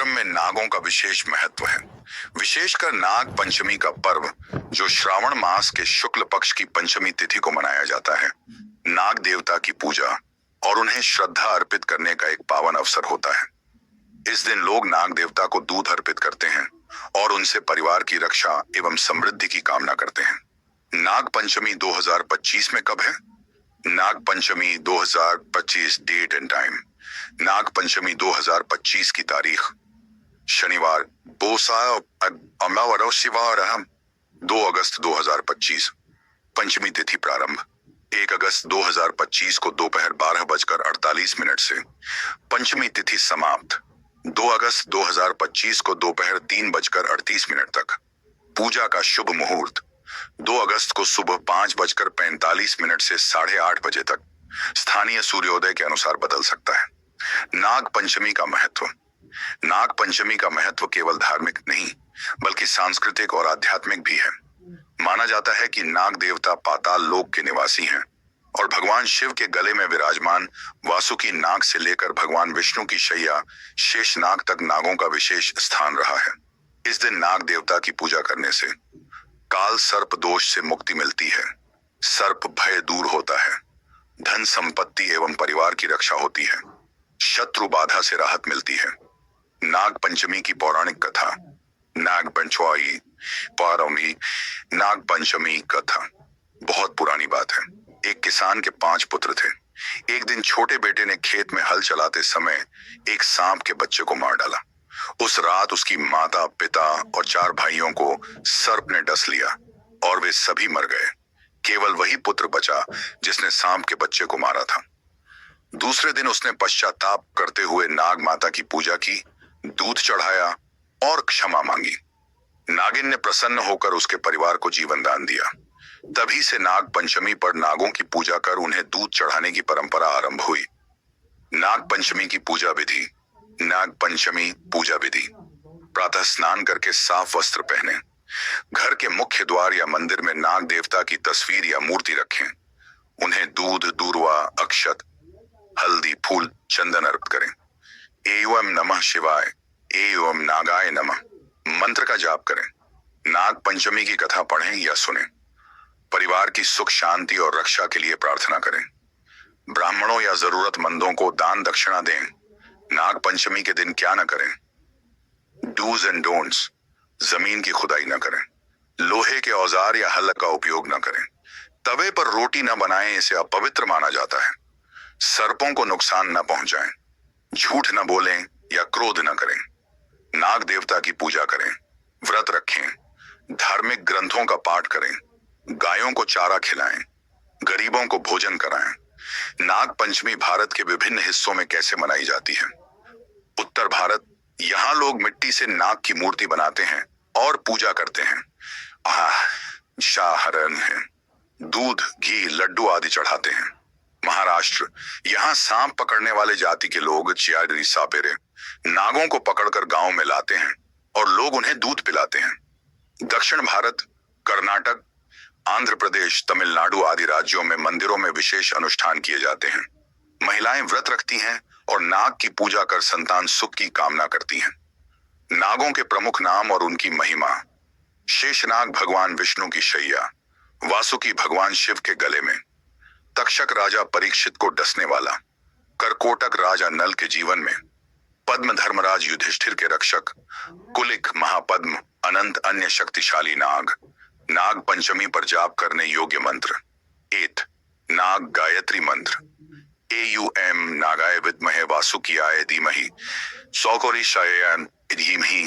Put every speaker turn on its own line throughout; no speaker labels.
धर्म में नागों का विशेष महत्व है, विशेषकर नाग पंचमी का पर्व जो श्रावण मास के शुक्ल पक्ष की पंचमी तिथि को मनाया जाता है। नाग देवता की पूजा और उन्हें श्रद्धा अर्पित करने का एक पावन अवसर होता है। इस दिन लोग नाग देवता को दूध अर्पित करते हैं और उनसे परिवार की रक्षा एवं समृद्धि की कामना करते हैं। नाग पंचमी 2025 में कब है? Nag Panchami 2025 date and time. Nag Panchami 2025 की तारीख शनिवार 2 अगस्त 2025। पंचमी तिथि प्रारंभ 1 अगस्त 2025 को दोपहर 12:48 से। पंचमी तिथि समाप्त 2 अगस्त 2025 को दोपहर 3:38 तक। पूजा का शुभ मुहूर्त 2 अगस्त को सुबह 5:45 से 8:30 बजे तक। स्थानीय सूर्योदय के अनुसार बदल सकता है। नाग पंचमी का महत्व। नाग पंचमी का महत्व केवल धार्मिक नहीं बल्कि सांस्कृतिक और आध्यात्मिक भी है। माना जाता है कि नाग देवता पाताल लोक के निवासी हैं और भगवान शिव के गले में विराजमान वासुकी नाग से लेकर भगवान विष्णु की शैया शेषनाग तक नागों का विशेष स्थान रहा है। इस दिन नाग देवता की पूजा करने से काल सर्प दोष से मुक्ति मिलती है, सर्प भय दूर होता है, धन संपत्ति एवं परिवार की रक्षा होती है, शत्रु बाधा से राहत मिलती है। नाग पंचमी की पौराणिक कथा। नाग पंचमी पौराणिक नाग पंचमी कथा बहुत पुरानी बात है। एक किसान के 5 पुत्र थे। एक दिन छोटे बेटे ने खेत में हल चलाते समय एक सांप के बच्चे को मार डाला। उस रात उसकी माता, पिता और 4 भाइयों को सर्प ने डस लिया और वे सभी मर गए। केवल वही पुत्र बचा जिसने सांप के बच्चे को मारा था। दूसरे दिन उसने पश्चाताप करते हुए नाग माता की पूजा की, दूध चढ़ाया और क्षमा मांगी। नागिन ने प्रसन्न होकर उसके परिवार को जीवन दान दिया। तभी से नाग पंचमी पर नागों की पूजा कर उन्हें दूध चढ़ाने की परंपरा आरंभ हुई। नाग पंचमी की पूजा विधि। नाग पंचमी पूजा विधि। प्रातः स्नान करके साफ वस्त्र पहने। घर के मुख्य द्वार या मंदिर में नाग देवता की तस्वीर या मूर्ति रखें। उन्हें दूध, दूर्वा, अक्षत, हल्दी, फूल, चंदन अर्पित करें। एवं नमः शिवाय, एवं नागाय नमः मंत्र का जाप करें। नाग पंचमी की कथा पढ़ें या सुनें। परिवार की सुख शांति और रक्षा के लिए प्रार्थना करें। ब्राह्मणों या जरूरतमंदों को दान दक्षिणा दें। नाग पंचमी के दिन क्या न करें? Dos and don'ts. जमीन की खुदाई न करें। लोहे के औजार या हल का उपयोग न करें। तवे पर रोटी न बनाएं, इसे अपवित्र माना जाता है। सर्पों को नुकसान न पहुंचाएं। झूठ न बोलें या क्रोध न करें। नाग देवता की पूजा करें। व्रत रखें। धार्मिक ग्रंथों का पाठ करें। गायों को चारा खिलाएं। गरीबों को भोजन कराएं। नाग पंचमी भारत के विभिन्न हिस्सों में कैसे मनाई जाती है? उत्तर भारत, यहाँ लोग मिट्टी से नाग की मूर्ति बनाते हैं और पूजा करते हैं। शाहरण है, दूध, घी, लड्डू आदि चढ़ाते हैं। महाराष्ट्र, यहाँ सांप पकड़ने वाले जाति के लोग चियारी सापेरे नागों को पकड़कर गांव में लाते हैं और लोग उन्हें दूध पिलाते हैं। दक्षिण भारत, कर्नाटक, आंध्र प्रदेश, तमिलनाडु आदि राज्यों में मंदिरों में विशेष अनुष्ठान किए जाते हैं। महिलाएं व्रत रखती हैं और नाग की पूजा कर संतान सुख की कामना करती हैं। नागों के प्रमुख नाम और उनकी महिमा। शेषनाग भगवान विष्णु की शैया, वासुकी भगवान शिव के गले में, तक्षक राजा परीक्षित को डसने वाला, करकोटक राजा नल के जीवन में, पद्म धर्मराज युधिष्ठिर के रक्षक, कुलिक, महापद्म, अनंत अन्य शक्तिशाली नाग। नाग पंचमी पर जाप करने योग्य मंत्र। एत नाग गायत्री मंत्र। एयुएम नागाय विद्महे वासुकियाय धीमहि सौकोरिशाय धीमहि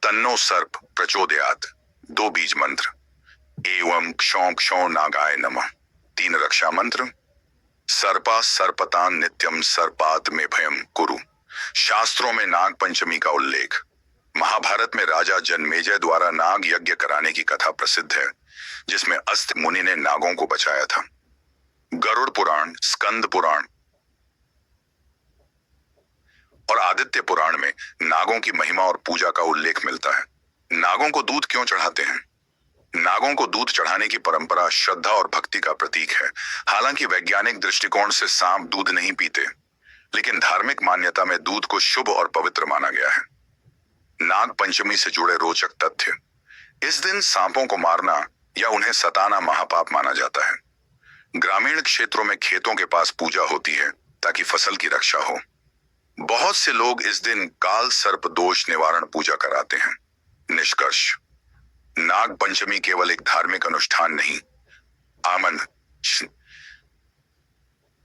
तन्नो सर्प प्रचोदयात्। 2 बीज मंत्र। एवं क्षौ क्षौ नागाय नमः। 3 रक्षा मंत्र। सर्पा सर्पतान नित्यम सर्पात में भयम कुरु। शास्त्रों में नाग पंचमी का उल्लेख। महाभारत में राजा जनमेजय द्वारा नाग यज्ञ कराने की कथा प्रसिद्ध है, जिसमें अस्त मुनि ने नागों को बचाया था। गरुड़ पुराण, स्कंद पुराण और आदित्य पुराण में नागों की महिमा और पूजा का उल्लेख मिलता है। नागों को दूध क्यों चढ़ाते हैं? नागों को दूध चढ़ाने की परंपरा श्रद्धा और भक्ति का प्रतीक है। हालांकि वैज्ञानिक दृष्टिकोण से सांप दूध नहीं पीते, लेकिन धार्मिक मान्यता में दूध को शुभ और पवित्र माना गया है। नाग पंचमी से जुड़े रोचक तथ्य। इस दिन सांपों को मारना या उन्हें सताना महापाप माना जाता है। ग्रामीण क्षेत्रों में खेतों के पास पूजा होती है ताकि फसल की रक्षा हो। बहुत से लोग इस दिन काल सर्प दोष निवारण पूजा कराते हैं। निष्कर्ष, नाग पंचमी केवल एक धार्मिक अनुष्ठान नहीं, आमन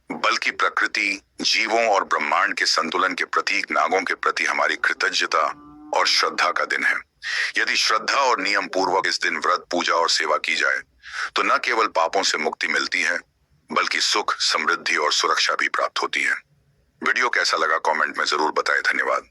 बल्कि प्रकृति, जीवों और ब्रह्मांड के संतुलन के प्रतीक नागों के प्रति हमारी कृतज्ञता और श्रद्धा का दिन है। यदि श्रद्धा और नियम पूर्वक इस दिन व्रत, पूजा और सेवा की जाए तो न केवल पापों से मुक्ति मिलती है बल्कि सुख, समृद्धि और सुरक्षा भी प्राप्त होती है। वीडियो कैसा लगा कमेंट में जरूर बताएं। धन्यवाद।